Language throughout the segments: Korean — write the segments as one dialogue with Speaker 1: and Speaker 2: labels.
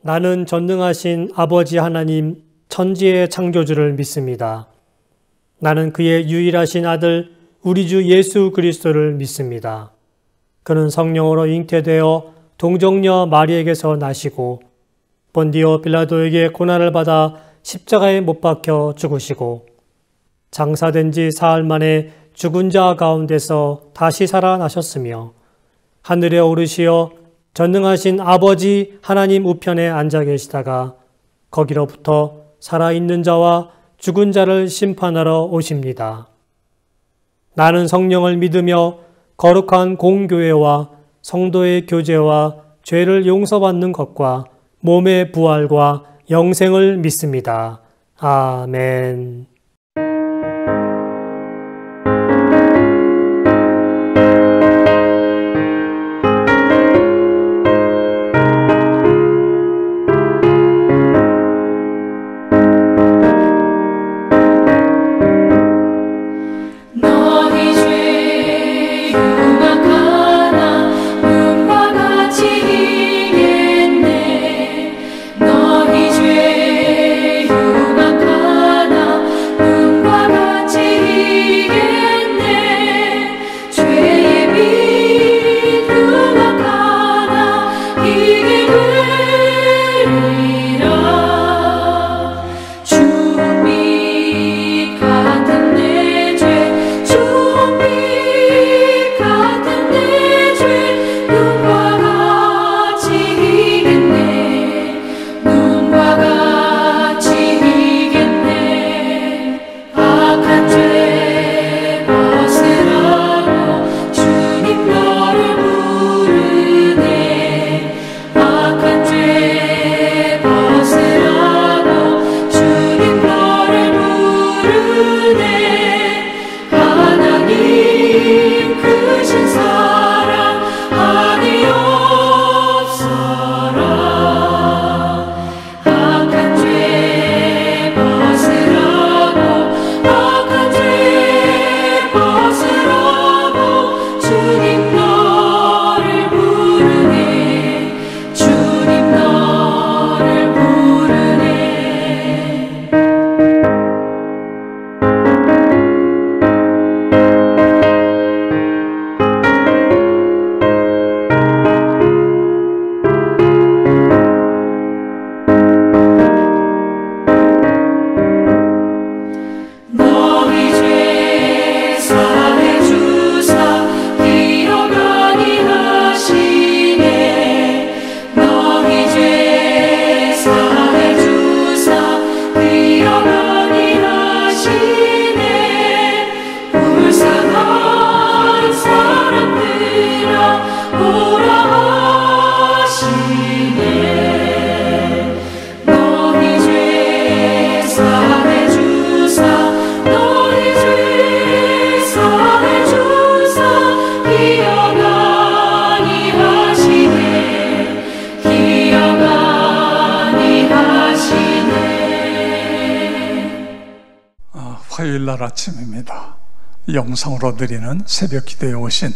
Speaker 1: 나는 전능하신 아버지 하나님 천지의 창조주를 믿습니다. 나는 그의 유일하신 아들 우리 주 예수 그리스도를 믿습니다. 그는 성령으로 잉태되어 동정녀 마리에게서 나시고 본디오 빌라도에게 고난을 받아 십자가에 못 박혀 죽으시고 장사된 지 사흘 만에 죽은 자 가운데서 다시 살아나셨으며 하늘에 오르시어 전능하신 아버지 하나님 우편에 앉아 계시다가 거기로부터 살아있는 자와 죽은 자를 심판하러 오십니다. 나는 성령을 믿으며 거룩한 공교회와 성도의 교제와 죄를 용서받는 것과 몸의 부활과 영생을 믿습니다. 아멘.
Speaker 2: 화요일날 아침입니다. 영상으로 드리는 새벽 기도에 오신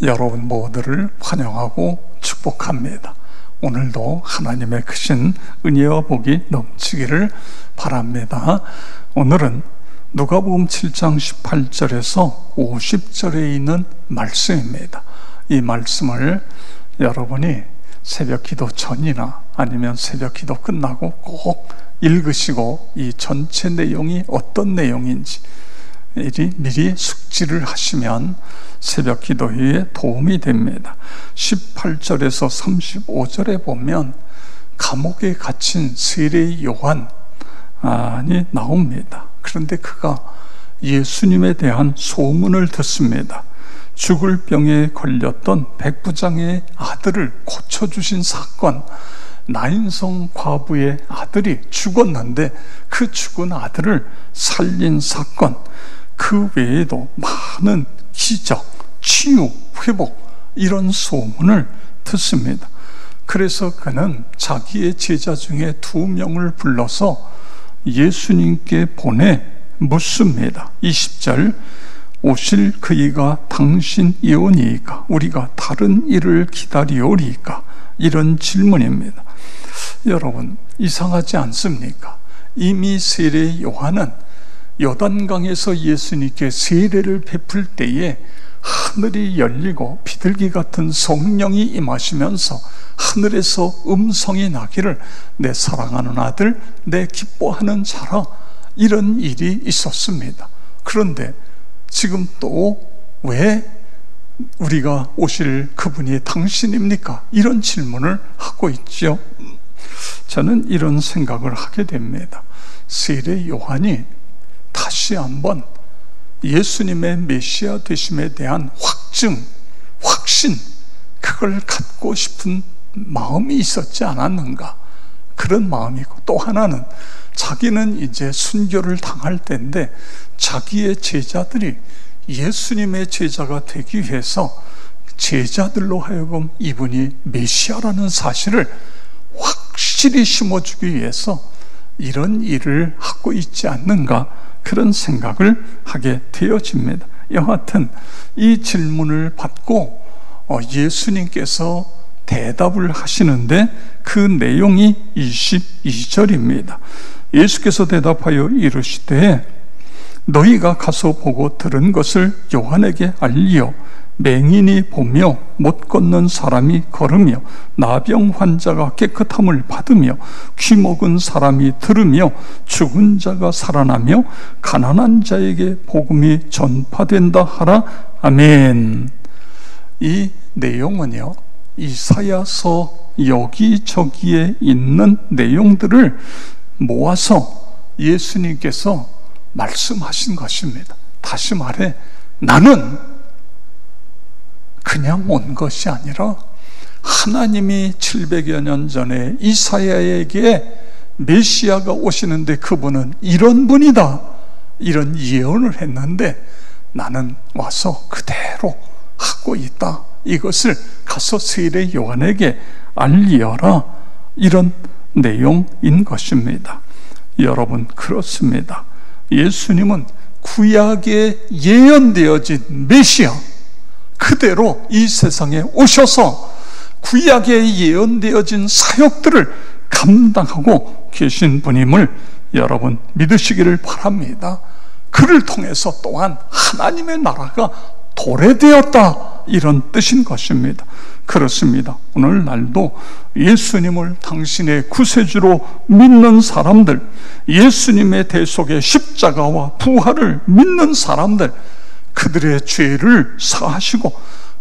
Speaker 2: 여러분 모두를 환영하고 축복합니다. 오늘도 하나님의 크신 은혜와 복이 넘치기를 바랍니다. 오늘은 누가복음 7장 18절에서 50절에 있는 말씀입니다. 이 말씀을 여러분이 새벽 기도 전이나 아니면 새벽 기도 끝나고 꼭 읽으시고 이 전체 내용이 어떤 내용인지 미리 숙지를 하시면 새벽 기도에 도움이 됩니다. 18절에서 35절에 보면 감옥에 갇힌 세례 요한이 나옵니다. 그런데 그가 예수님에 대한 소문을 듣습니다. 죽을 병에 걸렸던 백부장의 아들을 고쳐주신 사건, 나인성 과부의 아들이 죽었는데 그 죽은 아들을 살린 사건, 그 외에도 많은 기적, 치유, 회복 이런 소문을 듣습니다. 그래서 그는 자기의 제자 중에 2명을 불러서 예수님께 보내 묻습니다. 20절, 오실 그이가 당신 예언이이까 우리가 다른 일을 기다리오리이까? 이런 질문입니다. 여러분, 이상하지 않습니까? 이미 세례 요한은 요단강에서 예수님께 세례를 베풀 때에 하늘이 열리고 비둘기 같은 성령이 임하시면서 하늘에서 음성이 나기를 내 사랑하는 아들, 내 기뻐하는 자라, 이런 일이 있었습니다. 그런데 지금 또 왜 우리가 오실 그분이 당신입니까? 이런 질문을 하고 있죠. 저는 이런 생각을 하게 됩니다. 세례 요한이 다시 한번 예수님의 메시아 되심에 대한 확신, 그걸 갖고 싶은 마음이 있었지 않았는가, 그런 마음이고, 또 하나는 자기는 이제 순교를 당할 때인데 자기의 제자들이 예수님의 제자가 되기 위해서 제자들로 하여금 이분이 메시아라는 사실을 확실히 심어주기 위해서 이런 일을 하고 있지 않는가, 그런 생각을 하게 되어집니다. 여하튼 이 질문을 받고 예수님께서 대답을 하시는데 그 내용이 22절입니다. 예수께서 대답하여 이르시되 너희가 가서 보고 들은 것을 요한에게 알리어 맹인이 보며 못 걷는 사람이 걸으며 나병 환자가 깨끗함을 받으며 귀 먹은 사람이 들으며 죽은 자가 살아나며 가난한 자에게 복음이 전파된다 하라. 아멘. 이 내용은요, 이사야서 여기저기에 있는 내용들을 모아서 예수님께서 말씀하신 것입니다. 다시 말해, 나는 그냥 온 것이 아니라 하나님이 700여 년 전에 이사야에게 메시아가 오시는데 그분은 이런 분이다, 이런 예언을 했는데 나는 와서 그대로 하고 있다, 이것을 가서 세례 요한에게 알리어라, 이런 내용인 것입니다. 여러분, 그렇습니다. 예수님은 구약에 예언되어진 메시아 그대로 이 세상에 오셔서 구약에 예언되어진 사역들을 감당하고 계신 분임을 여러분 믿으시기를 바랍니다. 그를 통해서 또한 하나님의 나라가 도래되었다, 이런 뜻인 것입니다. 그렇습니다. 오늘날도 예수님을 당신의 구세주로 믿는 사람들, 예수님의 대속의 십자가와 부활을 믿는 사람들, 그들의 죄를 사하시고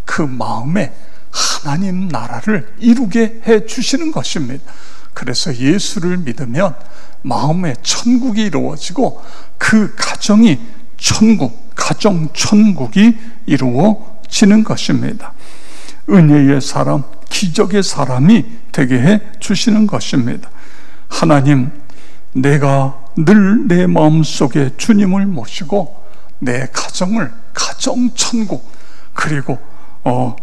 Speaker 2: 그 마음에 하나님 나라를 이루게 해 주시는 것입니다. 그래서 예수를 믿으면 마음에 천국이 이루어지고 그 가정이 천국, 가정 천국이 이루어지는 것입니다. 은혜의 사람, 기적의 사람이 되게 해 주시는 것입니다. 하나님, 내가 늘 내 마음속에 주님을 모시고 내 가정을 가정 천국, 그리고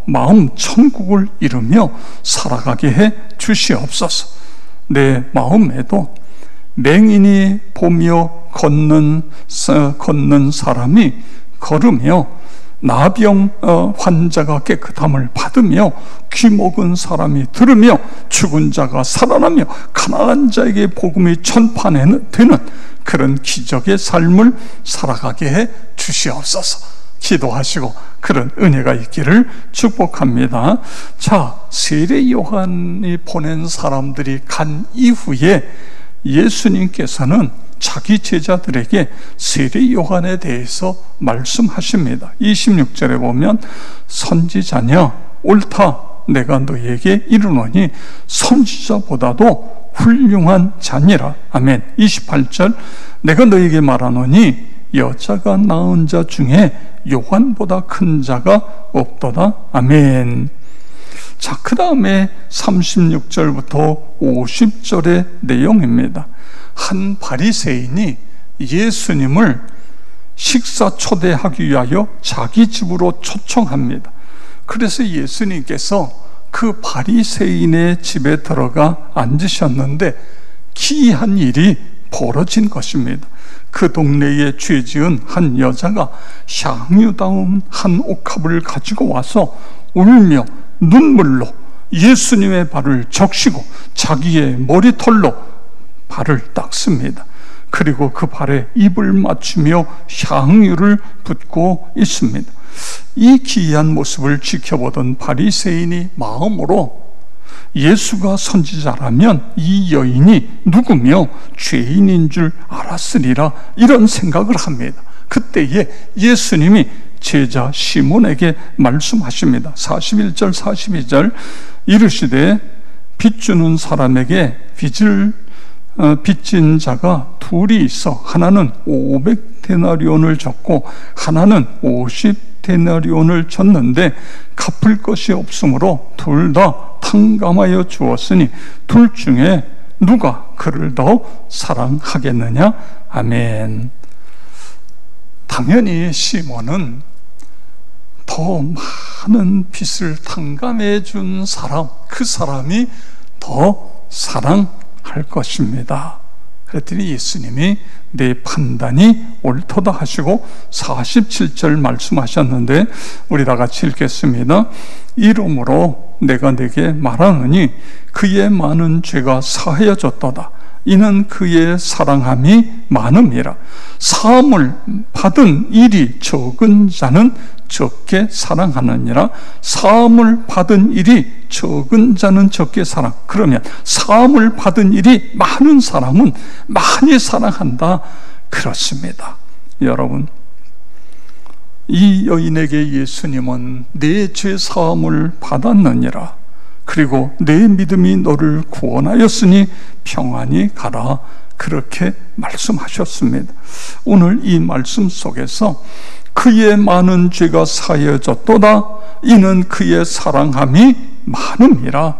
Speaker 2: 마음 천국을 이루며 살아가게 해 주시옵소서. 내 마음에도 맹인이 보며 걷는 사람이 걸으며 나병 환자가 깨끗함을 받으며 귀 먹은 사람이 들으며 죽은 자가 살아나며 가난한 자에게 복음이 전파되는 그런 기적의 삶을 살아가게 해 주시옵소서. 기도하시고 그런 은혜가 있기를 축복합니다. 자, 세례 요한이 보낸 사람들이 간 이후에 예수님께서는 자기 제자들에게 세례 요한에 대해서 말씀하십니다. 26절에 보면 선지자냐, 옳다, 내가 너희에게 이르노니 선지자보다도 훌륭한 자니라. 아멘. 28절, 내가 너희에게 말하노니 여자가 낳은 자 중에 요한보다 큰 자가 없도다. 아멘. 자, 그 다음에 36절부터 50절의 내용입니다. 한 바리새인이 예수님을 식사 초대하기 위하여 자기 집으로 초청합니다. 그래서 예수님께서 그 바리새인의 집에 들어가 앉으셨는데 기이한 일이 벌어진 것입니다. 그 동네에 죄 지은 한 여자가 향유다운 한 옥합을 가지고 와서 울며 눈물로 예수님의 발을 적시고 자기의 머리털로 발을 닦습니다. 그리고 그 발에 입을 맞추며 향유를 붓고 있습니다. 이 기이한 모습을 지켜보던 바리새인이 마음으로 예수가 선지자라면 이 여인이 누구며 죄인인 줄 알았으리라, 이런 생각을 합니다. 그때에 예수님이 제자 시몬에게 말씀하십니다. 41절 42절 이르시되 빚주는 사람에게 빚진 자가 둘이 있어 하나는 500데나리온을 줬고 하나는 50데나리온을 줬는데 갚을 것이 없으므로 둘 다 탕감하여 주었으니 둘 중에 누가 그를 더 사랑하겠느냐? 아멘. 당연히 시몬은 더 많은 빚을 탕감해 준 사람, 그 사람이 더 사랑할 것입니다. 그랬더니 예수님이 내 판단이 옳도다 하시고 47절 말씀하셨는데 우리 다 같이 읽겠습니다. 이러므로 내가 네게 말하노니 그의 많은 죄가 사하여졌도다. 이는 그의 사랑함이 많음이라. 사함을 받은 일이 적은 자는 적게 사랑하느니라. 사함을 받은 일이 적은 자는 적게 사랑. 그러면 사함을 받은 일이 많은 사람은 많이 사랑한다, 그렇습니다. 여러분, 이 여인에게 예수님은 내 죄 사함을 받았느니라, 그리고 내 믿음이 너를 구원하였으니 평안히 가라, 그렇게 말씀하셨습니다. 오늘 이 말씀 속에서 그의 많은 죄가 사하여졌도다. 이는 그의 사랑함이 많음이라.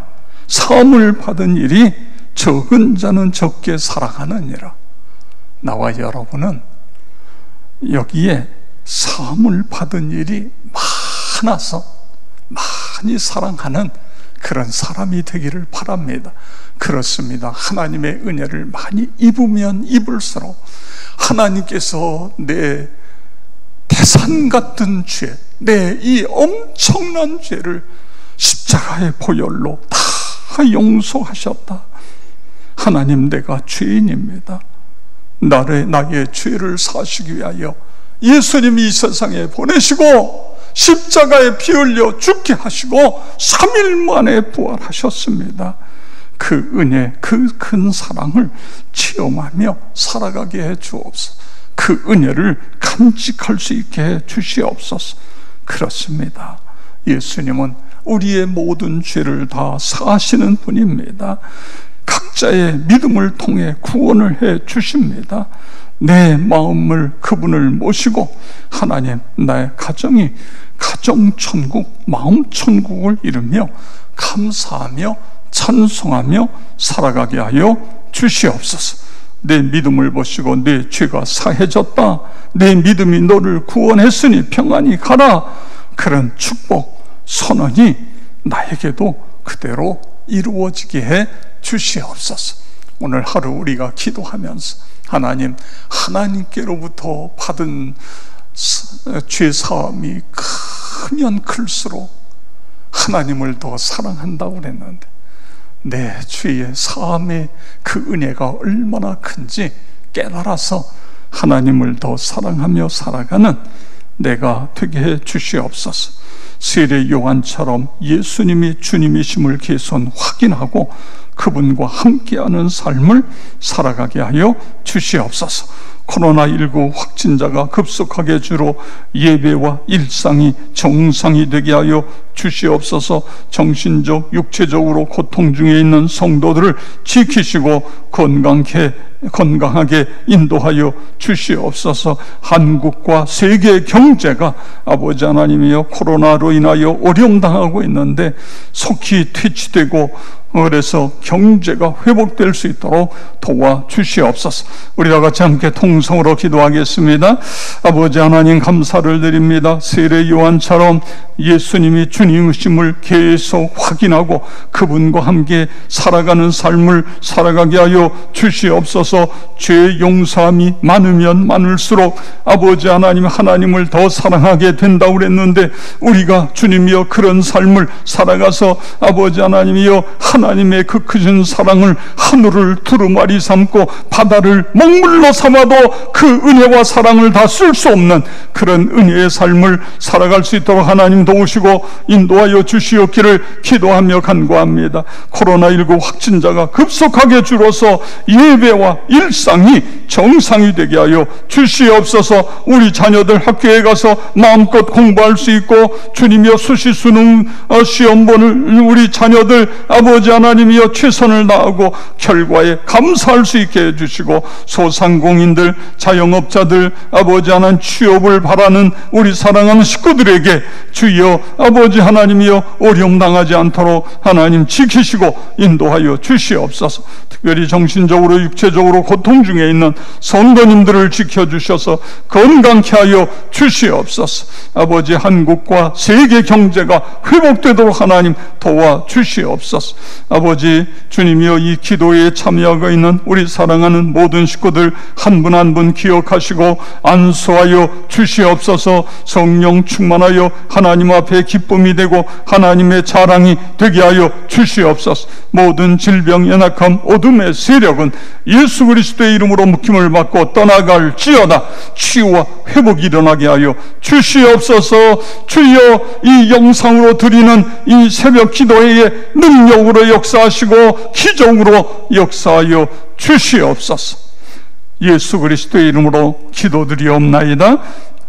Speaker 2: 사함을 받은 일이 적은 자는 적게 사랑하느니라. 나와 여러분은 여기에 사함을 받은 일이 많아서 많이 사랑하는 그런 사람이 되기를 바랍니다. 그렇습니다. 하나님의 은혜를 많이 입으면 입을수록 하나님께서 내 태산 같은 죄, 내 이 엄청난 죄를 십자가의 보혈로 다 용서하셨다. 하나님, 내가 죄인입니다. 나의 죄를 사시기 위하여 예수님이 이 세상에 보내시고 십자가에 피 흘려 죽게 하시고 3일 만에 부활하셨습니다. 그 은혜, 그 큰 사랑을 체험하며 살아가게 해 주옵소서. 그 은혜를 간직할 수 있게 해 주시옵소서. 그렇습니다. 예수님은 우리의 모든 죄를 다 사하시는 분입니다. 각자의 믿음을 통해 구원을 해 주십니다. 내 마음을 그분을 모시고 하나님, 나의 가정이 가정천국, 마음천국을 이루며 감사하며 찬송하며 살아가게 하여 주시옵소서. 내 믿음을 보시고 내 죄가 사해졌다, 내 믿음이 너를 구원했으니 평안히 가라, 그런 축복 선언이 나에게도 그대로 이루어지게 해 주시옵소서. 오늘 하루 우리가 기도하면서 하나님, 하나님께로부터 받은 죄 사함이 크면 클수록 하나님을 더 사랑한다고 그랬는데 내 죄의 사함의 그 은혜가 얼마나 큰지 깨달아서 하나님을 더 사랑하며 살아가는 내가 되게 해 주시옵소서. 세례 요한처럼 예수님이 주님이심을 개선 확인하고 그분과 함께하는 삶을 살아가게 하여 주시옵소서. 코로나19 확진자가 급속하게 줄어 예배와 일상이 정상이 되게 하여 주시옵소서. 정신적, 육체적으로 고통 중에 있는 성도들을 지키시고 건강하게 인도하여 주시옵소서. 한국과 세계 경제가 아버지 하나님이여 코로나로 인하여 어려움 당하고 있는데 속히 퇴치되고 그래서 경제가 회복될 수 있도록 도와주시옵소서. 우리 다 같이 함께 통성으로 기도하겠습니다. 아버지 하나님, 감사를 드립니다. 세례 요한처럼 예수님이 주님 분이심을 계속 확인하고 그분과 함께 살아가는 삶을 살아가게 하여 주시옵소서. 죄 용서함이 많으면 많을수록 아버지 하나님을 더 사랑하게 된다고 그랬는데, 우리가 주님이여 그런 삶을 살아가서 아버지 하나님이여 하나님의 그 크신 사랑을 하늘을 두루마리 삼고 바다를 먹물로 삼아도 그 은혜와 사랑을 다 쓸 수 없는 그런 은혜의 삶을 살아갈 수 있도록 하나님 도우시고 인도하여 주시옵기를 기도하며 간구합니다. 코로나19 확진자가 급속하게 줄어서 예배와 일상이 정상이 되게 하여 주시옵소서. 우리 자녀들 학교에 가서 마음껏 공부할 수 있고, 주님이여 수시 수능 시험 보는 우리 자녀들 아버지 하나님이여 최선을 다하고 결과에 감사할 수 있게 해주시고, 소상공인들 자영업자들 아버지 하나님 취업을 바라는 우리 사랑하는 식구들에게 주여 아버지 하나님이여 어려움 당하지 않도록 하나님 지키시고 인도하여 주시옵소서. 특별히 정신적으로 육체적으로 고통 중에 있는 성도님들을 지켜주셔서 건강케 하여 주시옵소서. 아버지 한국과 세계 경제가 회복되도록 하나님 도와주시옵소서. 아버지 주님이여 이 기도에 참여하고 있는 우리 사랑하는 모든 식구들 한 분 한 분 기억하시고 안수하여 주시옵소서. 성령 충만하여 하나님 앞에 기쁨이 되고 하나님의 자랑이 되게 하여 주시옵소서. 모든 질병 연약함 어둠의 세력은 예수 그리스도의 이름으로 묶임을 받고 떠나갈지어다. 치유와 회복이 일어나게 하여 주시옵소서. 주여 이 영상으로 드리는 이 새벽 기도회의 능력으로 역사하시고 기적으로 역사하여 주시옵소서. 예수 그리스도의 이름으로 기도드리옵나이다.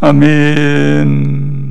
Speaker 2: 아멘.